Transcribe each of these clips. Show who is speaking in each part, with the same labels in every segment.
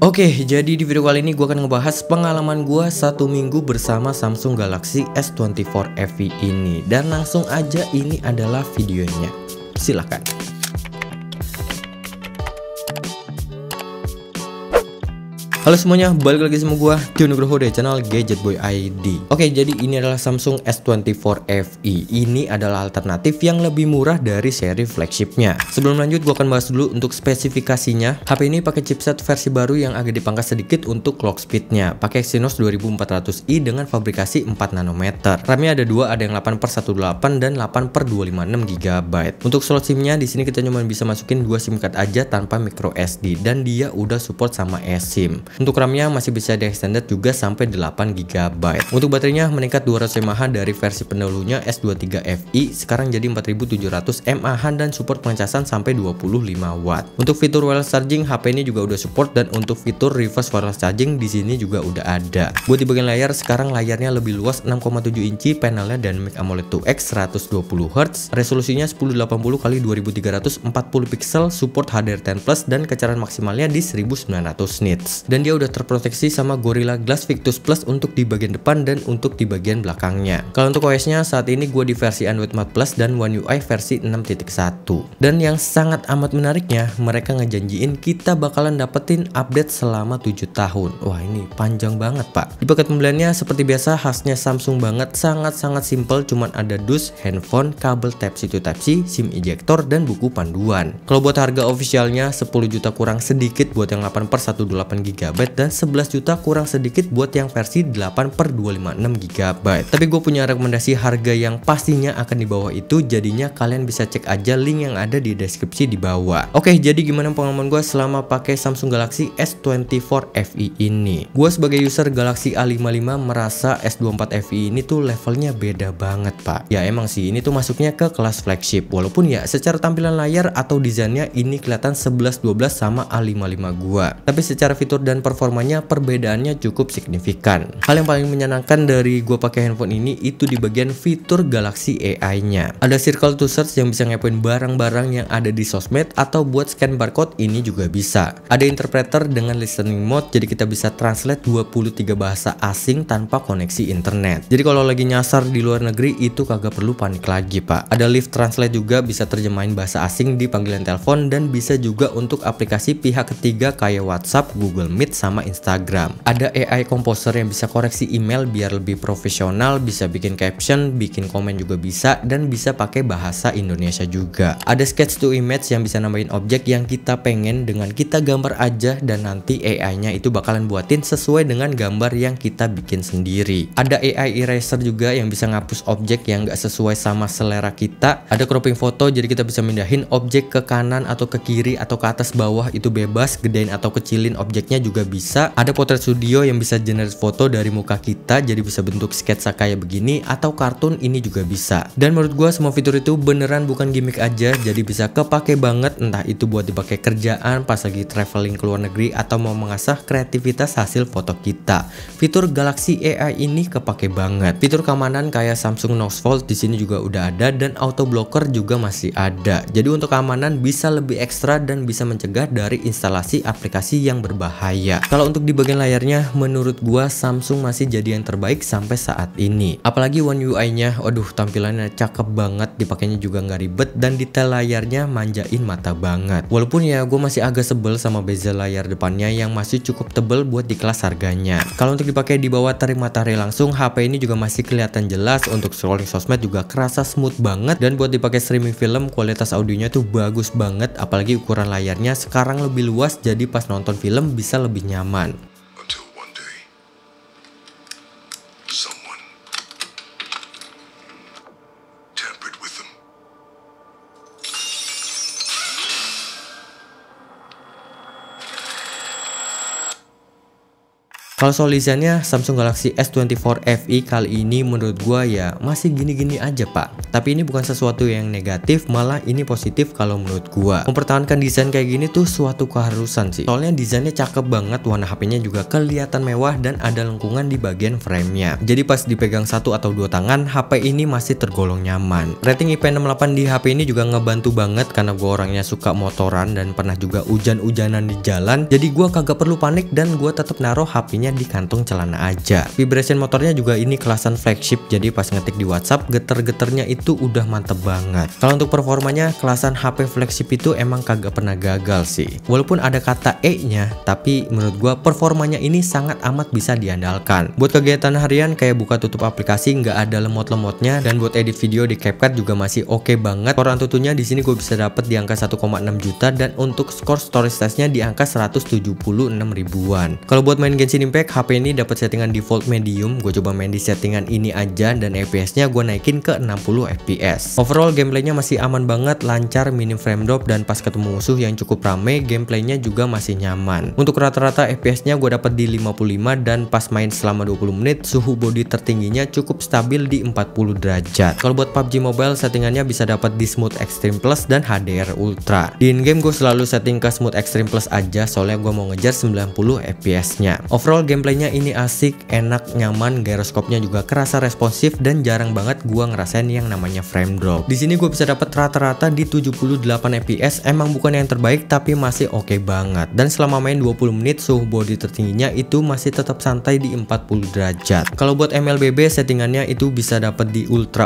Speaker 1: Oke, jadi di video kali ini gue akan ngebahas pengalaman gue 1 minggu bersama Samsung Galaxy S24 FE ini. Dan langsung aja ini adalah videonya. Silahkan. Halo semuanya, balik lagi sama gua Dio Nugroho dari channel Gadget Boy ID. Oke, jadi ini adalah Samsung S24 FE. Ini adalah alternatif yang lebih murah dari seri flagshipnya. Sebelum lanjut, gua akan bahas dulu untuk spesifikasinya. HP ini pakai chipset versi baru yang agak dipangkas sedikit untuk clock speednya. Pakai Exynos 2400i dengan fabrikasi 4 nanometer. RAM-nya ada dua, ada yang 8/128 dan 8/256 GB. Untuk slot SIM-nya di sini kita cuma bisa masukin 2 SIM card aja tanpa micro SD dan dia udah support sama eSIM. Untuk RAM-nya masih bisa di extended juga sampai 8 GB. Untuk baterainya meningkat 200 mAh dari versi pendahulunya S23 FE, sekarang jadi 4700 mAh dan support pengecasan sampai 25 watt. Untuk fitur wireless charging, HP ini juga udah support, dan untuk fitur reverse wireless charging di sini juga udah ada. Buat di bagian layar, sekarang layarnya lebih luas 6,7 inci, panelnya Dynamic AMOLED 2X 120Hz, resolusinya 1080x2340 pixel, support HDR10+ dan kecerdasan maksimalnya di 1900 nits. Dan dia udah terproteksi sama Gorilla Glass Victus Plus untuk di bagian depan dan untuk di bagian belakangnya. Kalau untuk OS-nya saat ini gue di versi Android 14 dan One UI versi 6.1. Dan yang sangat amat menariknya, mereka ngejanjiin kita bakalan dapetin update selama 7 tahun. Wah, ini panjang banget, Pak. Di paket pembeliannya seperti biasa khasnya Samsung banget, sangat-sangat simple, cuman ada dus, handphone, kabel Type-C to Type-C, SIM ejector dan buku panduan. Kalau buat harga officialnya 10 juta kurang sedikit buat yang 8/128 GB dan 11 juta kurang sedikit buat yang versi 8/256 GB. Tapi gue punya rekomendasi harga yang pastinya akan di bawah itu, jadinya kalian bisa cek aja link yang ada di deskripsi di bawah. Oke, jadi gimana pengalaman gue selama pakai Samsung Galaxy S24 FE ini? Gue sebagai user Galaxy A55 merasa S24 FE ini tuh levelnya beda banget, Pak. Ya emang sih, ini tuh masuknya ke kelas flagship, walaupun ya secara tampilan layar atau desainnya ini kelihatan 11-12 sama A55 gua. Tapi secara fitur dan performanya perbedaannya cukup signifikan. Hal yang paling menyenangkan dari gue pakai handphone ini itu di bagian fitur Galaxy AI-nya. Ada circle to search yang bisa ngepoin barang-barang yang ada di sosmed, atau buat scan barcode ini juga bisa. Ada interpreter dengan listening mode, jadi kita bisa translate 23 bahasa asing tanpa koneksi internet. Jadi kalau lagi nyasar di luar negeri itu kagak perlu panik lagi, Pak. Ada live translate juga, bisa terjemahin bahasa asing di panggilan telepon, dan bisa juga untuk aplikasi pihak ketiga kayak WhatsApp, Google Meet sama Instagram. Ada AI Composer yang bisa koreksi email biar lebih profesional, bisa bikin caption, bikin komen juga bisa, dan bisa pakai bahasa Indonesia juga. Ada Sketch to Image yang bisa nambahin objek yang kita pengen dengan kita gambar aja, dan nanti AI-nya itu bakalan buatin sesuai dengan gambar yang kita bikin sendiri. Ada AI Eraser juga yang bisa ngapus objek yang gak sesuai sama selera kita. Ada cropping foto, jadi kita bisa mindahin objek ke kanan atau ke kiri atau ke atas bawah, itu bebas. Gedein atau kecilin objeknya juga bisa. Ada potret studio yang bisa generate foto dari muka kita, jadi bisa bentuk sketsa kayak begini, atau kartun ini juga bisa. Dan menurut gua semua fitur itu beneran bukan gimmick aja, jadi bisa kepake banget, entah itu buat dipakai kerjaan, pas lagi traveling ke luar negeri, atau mau mengasah kreativitas hasil foto kita. Fitur Galaxy AI ini kepake banget. Fitur keamanan kayak Samsung Knox Vault di sini juga udah ada, dan auto blocker juga masih ada. Jadi untuk keamanan bisa lebih ekstra dan bisa mencegah dari instalasi aplikasi yang berbahaya. Kalau untuk di bagian layarnya, menurut gua Samsung masih jadi yang terbaik sampai saat ini. Apalagi One UI-nya, waduh tampilannya cakep banget, dipakainya juga nggak ribet, dan detail layarnya manjain mata banget. Walaupun ya gue masih agak sebel sama bezel layar depannya yang masih cukup tebel buat di kelas harganya. Kalau untuk dipakai di bawah terik matahari langsung, HP ini juga masih kelihatan jelas. Untuk scrolling sosmed juga kerasa smooth banget, dan buat dipakai streaming film kualitas audionya tuh bagus banget. Apalagi ukuran layarnya sekarang lebih luas, jadi pas nonton film bisa lebih nyaman. Kalau soal desainnya, Samsung Galaxy S24 FE kali ini menurut gua ya masih gini-gini aja pak. Tapi ini bukan sesuatu yang negatif, malah ini positif kalau menurut gua. Mempertahankan desain kayak gini tuh suatu keharusan sih. Soalnya desainnya cakep banget, warna HP-nya juga kelihatan mewah dan ada lengkungan di bagian frame-nya. Jadi pas dipegang satu atau dua tangan, HP ini masih tergolong nyaman. Rating IP68 di HP ini juga ngebantu banget karena gua orangnya suka motoran dan pernah juga hujan-hujanan di jalan. Jadi gua kagak perlu panik dan gua tetap naruh HP-nya di kantong celana aja. Vibration motornya juga ini kelasan flagship, jadi pas ngetik di WhatsApp geter-geternya itu udah mantep banget. Kalau untuk performanya, kelasan HP flagship itu emang kagak pernah gagal sih. Walaupun ada kata E-nya, tapi menurut gua performanya ini sangat amat bisa diandalkan. Buat kegiatan harian kayak buka tutup aplikasi nggak ada lemot-lemotnya, dan buat edit video di CapCut juga masih oke banget. Core Antutunya di sini gue bisa dapet di angka 1,6 juta dan untuk skor storage testnya di angka 176 ribuan. Kalau buat main Genshin Impact, HP ini dapat settingan default medium. Gue coba main di settingan ini aja dan FPS-nya gue naikin ke 60 FPS. Overall gameplaynya masih aman banget, lancar, minim frame drop, dan pas ketemu musuh yang cukup rame, gameplaynya juga masih nyaman. Untuk rata-rata FPS-nya gue dapat di 55 dan pas main selama 20 menit, suhu body tertingginya cukup stabil di 40 derajat. Kalau buat PUBG Mobile, settingannya bisa dapat di Smooth Extreme Plus dan HDR Ultra. Di in-game gue selalu setting ke Smooth Extreme Plus aja, soalnya gue mau ngejar 90 FPS-nya. Overall gameplaynya ini asik, enak, nyaman, gyroskopnya juga kerasa responsif dan jarang banget gua ngerasain yang namanya frame drop. Di sini gue bisa dapat rata-rata di 78 fps, emang bukan yang terbaik tapi masih oke banget. Dan selama main 20 menit suhu body tertingginya itu masih tetap santai di 40 derajat. Kalau buat MLBB settingannya itu bisa dapat di ultra.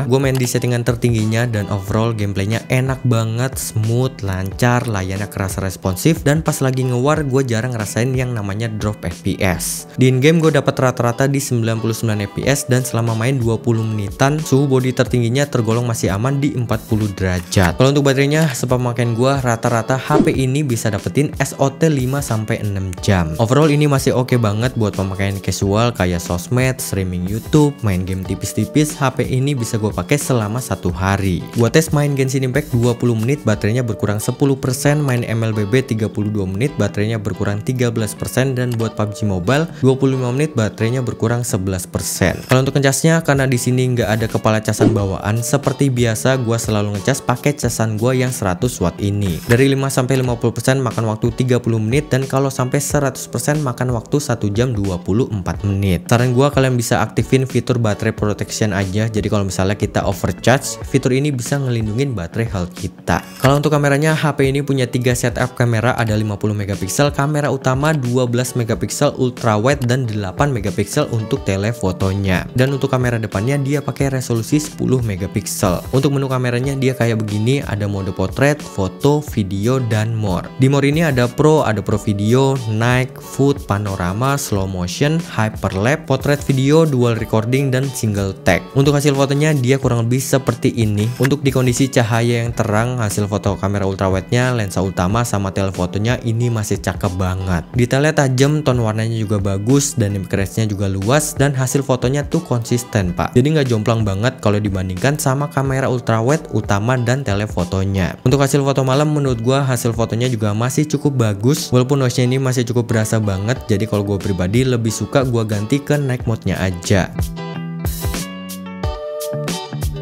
Speaker 1: Gue main di settingan tertingginya dan overall gameplaynya enak banget, smooth, lancar, layarnya kerasa responsif, dan pas lagi nge-war gue jarang ngerasain yang namanya drop FPS. Di in-game gue dapat rata-rata di 99 fps dan selama main 20 menitan suhu body tertingginya tergolong masih aman di 40 derajat. Kalau untuk baterainya, sepemakaian gue rata-rata HP ini bisa dapetin SOT 5-6 jam. Overall ini masih oke banget buat pemakaian casual kayak sosmed, streaming YouTube, main game tipis-tipis. HP ini bisa gue pakai selama 1 hari. Gua tes main Genshin Impact 20 menit baterainya berkurang 10%, main MLBB 32 menit baterainya berkurang 13%, dan buat PUBG Mobile 25 menit baterainya berkurang 11%. Kalau untuk ngecasnya, karena di sini nggak ada kepala casan bawaan, seperti biasa gua selalu ngecas pakai casan gua yang 100 watt ini. Dari 5-50% makan waktu 30 menit, dan kalau sampai 100% makan waktu 1 jam 24 menit. Saran gua kalian bisa aktifin fitur baterai protection aja, jadi kalau misalnya kita overcharge, fitur ini bisa ngelindungin baterai health kita. Kalau untuk kameranya, HP ini punya 3 setup kamera, ada 50 megapiksel kamera utama, 12 megapiksel ultra wide, dan 8 megapiksel untuk telefotonya. Dan untuk kamera depannya dia pakai resolusi 10 megapiksel. Untuk menu kameranya dia kayak begini, ada mode portrait, foto, video, dan more. Di more ini ada pro video, night, food, panorama, slow motion, hyperlapse, portrait video, dual recording, dan single take. Untuk hasil fotonya dia kurang lebih seperti ini. Untuk di kondisi cahaya yang terang, hasil foto kamera ultrawide-nya, lensa utama, sama telefotonya ini masih cakep banget. Detailnya tajam, tone warnanya juga bagus, dan image-nya juga luas, dan hasil fotonya tuh konsisten pak. Jadi nggak jomplang banget kalau dibandingkan sama kamera ultrawide utama dan telefotonya. Untuk hasil foto malam, menurut gua hasil fotonya juga masih cukup bagus, walaupun noise-nya ini masih cukup berasa banget. Jadi kalau gua pribadi lebih suka gua ganti ke night mode-nya aja,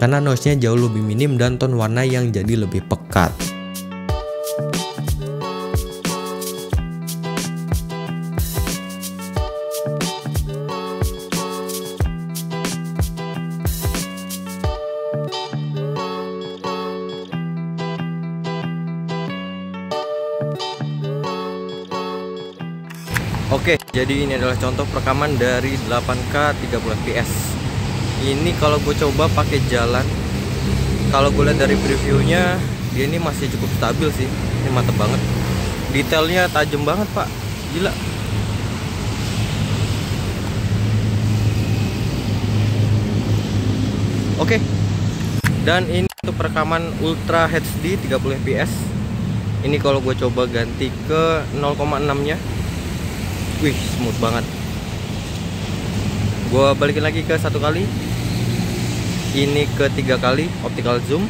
Speaker 1: karena noise-nya jauh lebih minim dan tone warna yang jadi lebih pekat. Oke, jadi ini adalah contoh perekaman dari 8K 30 fps. Ini kalau gue coba pakai jalan, kalau gue lihat dari previewnya, dia ini masih cukup stabil sih. Ini mantep banget, detailnya tajam banget pak, gila. Oke, dan ini untuk perekaman Ultra HD 30 fps. Ini kalau gue coba ganti ke 0,6 nya, wih smooth banget. Gue balikin lagi ke 1 kali, ini ke 3 kali optical zoom,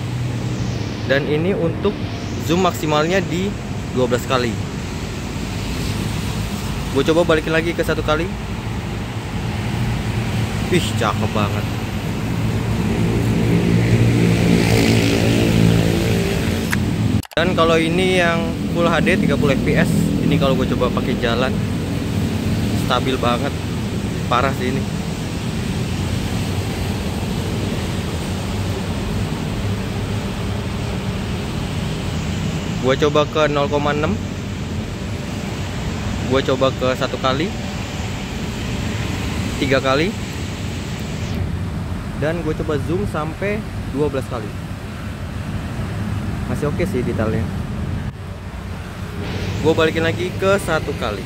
Speaker 1: dan ini untuk zoom maksimalnya di 12 kali. Gue coba balikin lagi ke 1 kali. Ih, cakep banget. Dan kalau ini yang Full HD 30 fps, ini kalau gue coba pakai jalan stabil banget, parah sih ini. Gue coba ke 0,6, gue coba ke 1 kali, 3 kali, dan gue coba zoom sampai 12 kali. Masih oke sih detailnya. Gue balikin lagi ke 1 kali.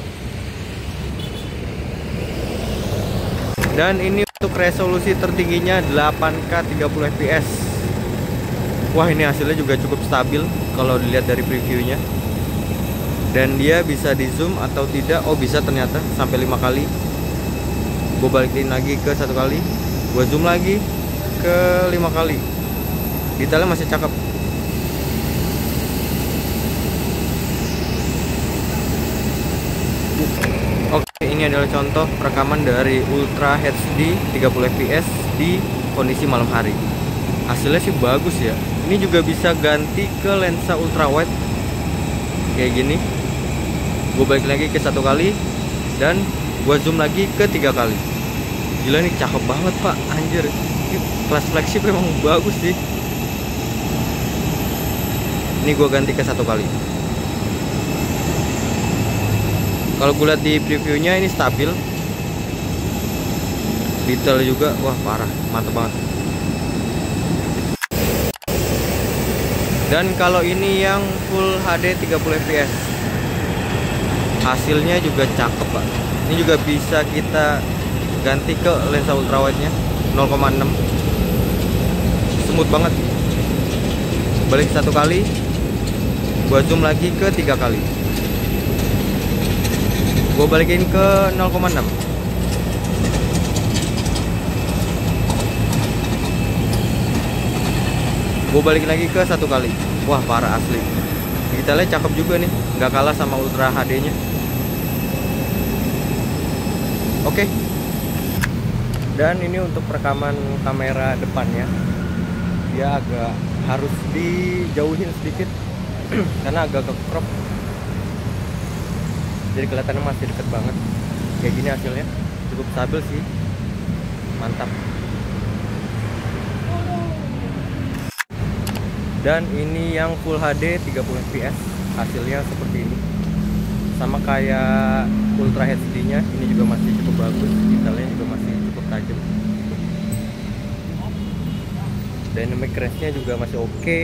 Speaker 1: Dan ini untuk resolusi tertingginya 8K 30 fps. Wah, ini hasilnya juga cukup stabil kalau dilihat dari previewnya. Dan dia bisa di zoom atau tidak. Oh, bisa ternyata sampai 5 kali. Gue balikin lagi ke 1 kali, gue zoom lagi ke 5 kali. Detailnya masih cakep. Oke, ini adalah contoh rekaman dari Ultra HD 30 fps di kondisi malam hari. Hasilnya sih bagus ya. Ini juga bisa ganti ke lensa ultra wide kayak gini. Gue balik lagi ke 1 kali dan gue zoom lagi ke 3 kali. Gila, ini cakep banget pak, anjir. Ini kelas flagship emang bagus sih. Ini gue ganti ke 1 kali. Kalau gue lihat di previewnya ini stabil, detail juga, wah parah, mantep banget. Dan kalau ini yang Full HD 30 fps, hasilnya juga cakep pak. Ini juga bisa kita ganti ke lensa ultrawide nya 0,6, smooth banget. Balik 1 kali, gua zoom lagi ke 3 kali, gue balikin ke 0,6. Gue balikin lagi ke 1 kali. Wah parah asli. Detailnya cakep juga nih, nggak kalah sama Ultra HD nya. Oke. Dan ini untuk rekaman kamera depannya, dia agak harus dijauhin sedikit karena agak ke crop. Jadi kelihatannya masih deket banget. Kayak gini hasilnya cukup stabil sih, mantap. Dan ini yang Full HD 30 fps, hasilnya seperti ini. Sama kayak Ultra HD nya, ini juga masih cukup bagus. Detailnya juga masih cukup tajam. Dynamic range nya juga masih oke.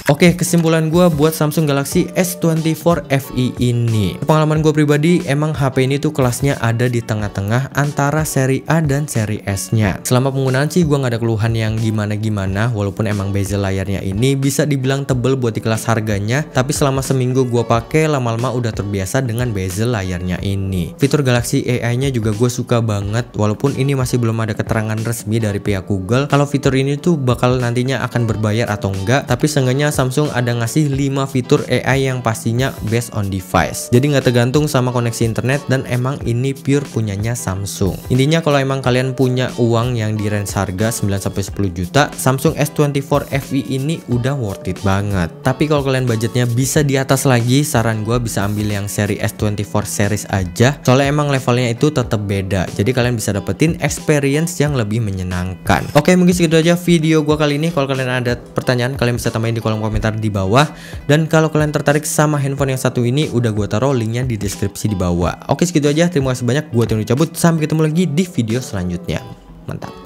Speaker 1: Oke, kesimpulan gue buat Samsung Galaxy S24 FE ini. Pengalaman gue pribadi, emang HP ini tuh kelasnya ada di tengah-tengah antara seri A dan seri S-nya. Selama penggunaan sih gue gak ada keluhan yang gimana-gimana, walaupun emang bezel layarnya ini bisa dibilang tebel buat di kelas harganya, tapi selama seminggu gue pakai, lama-lama udah terbiasa dengan bezel layarnya ini. Fitur Galaxy AI-nya juga gue suka banget, walaupun ini masih belum ada keterangan resmi dari pihak Google kalau fitur ini tuh bakal nantinya akan berbayar atau enggak, tapi seenggaknya Samsung ada ngasih 5 fitur AI yang pastinya based on device. Jadi nggak tergantung sama koneksi internet dan emang ini pure punyanya Samsung. Intinya kalau emang kalian punya uang yang di range harga 9-10 juta, Samsung S24 FE ini udah worth it banget. Tapi kalau kalian budgetnya bisa di atas lagi, saran gue bisa ambil yang seri S24 series aja. Soalnya emang levelnya itu tetap beda. Jadi kalian bisa dapetin experience yang lebih menyenangkan. Oke, mungkin segitu aja video gue kali ini. Kalau kalian ada pertanyaan, kalian bisa tambahin di kolom komentar di bawah. Dan kalau kalian tertarik sama handphone yang satu ini, udah gue taruh linknya di deskripsi di bawah. Oke, segitu aja, terima kasih banyak. Gue Tino cabut, sampai ketemu lagi di video selanjutnya. Mantap.